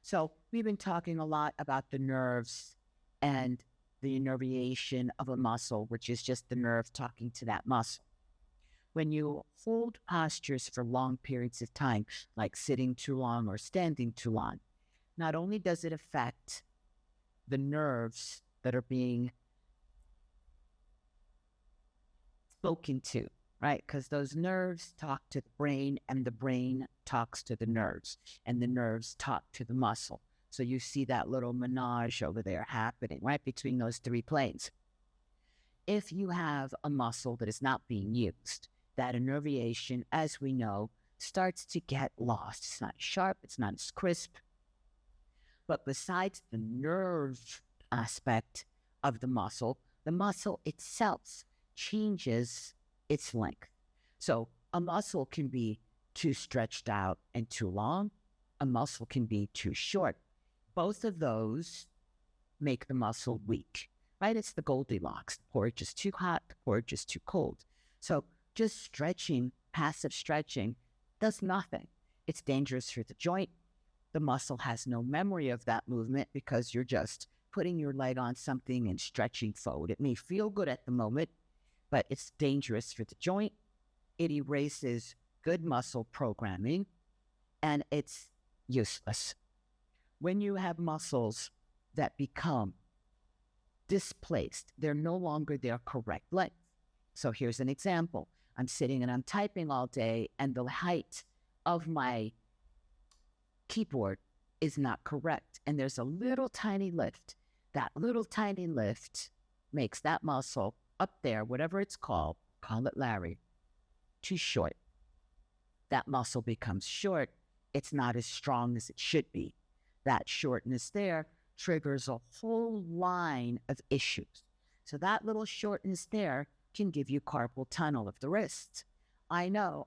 So we've been talking a lot about the nerves and the innervation of a muscle, which is just the nerve talking to that muscle. When you hold postures for long periods of time, like sitting too long or standing too long, not only does it affect the nerves that are being spoken to, right? Because those nerves talk to the brain and the brain talks to the nerves and the nerves talk to the muscle. So you see that little menage over there happening, right, between those three planes. If you have a muscle that is not being used, that innervation, as we know, starts to get lost. It's not sharp, it's not as crisp. But besides the nerve aspect of the muscle itself changes its length. So a muscle can be too stretched out and too long. A muscle can be too short. Both of those make the muscle weak, right? It's the Goldilocks. The porridge is too hot, the porridge is too cold. So just stretching, passive stretching, does nothing. It's dangerous for the joint. The muscle has no memory of that movement because you're just putting your leg on something and stretching forward. It may feel good at the moment, but it's dangerous for the joint. It erases good muscle programming, and it's useless. When you have muscles that become displaced, they're no longer their correct length. So here's an example. I'm sitting and I'm typing all day, and the height of my keyboard is not correct. And there's a little tiny lift. That little tiny lift makes that muscle up there, whatever it's called, call it Larry, too short. That muscle becomes short. It's not as strong as it should be. That shortness there triggers a whole line of issues. So that little shortness there can give you carpal tunnel of the wrist. I know.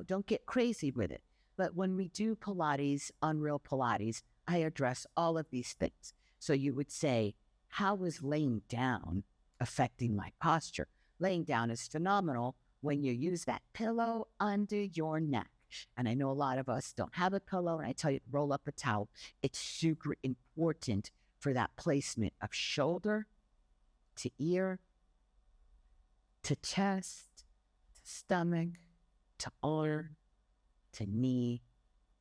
Don't get crazy with it. But when we do Pilates, Unreal Pilates, I address all of these things. So you would say, how is laying down affecting my posture? Laying down is phenomenal when you use that pillow under your neck. And I know a lot of us don't have a pillow, and I tell you, roll up a towel. It's super important for that placement of shoulder to ear, to chest, to stomach, to arm, to knee,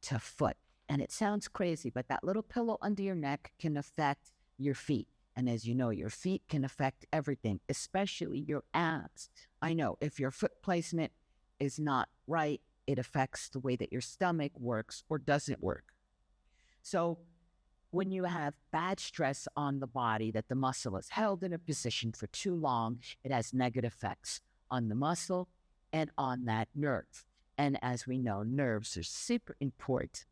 to foot. And it sounds crazy, but that little pillow under your neck can affect your feet. And as you know, your feet can affect everything, especially your abs. I know if your foot placement is not right, it affects the way that your stomach works or doesn't work. So when you have bad stress on the body, that the muscle is held in a position for too long, it has negative effects on the muscle and on that nerve. And as we know, nerves are super important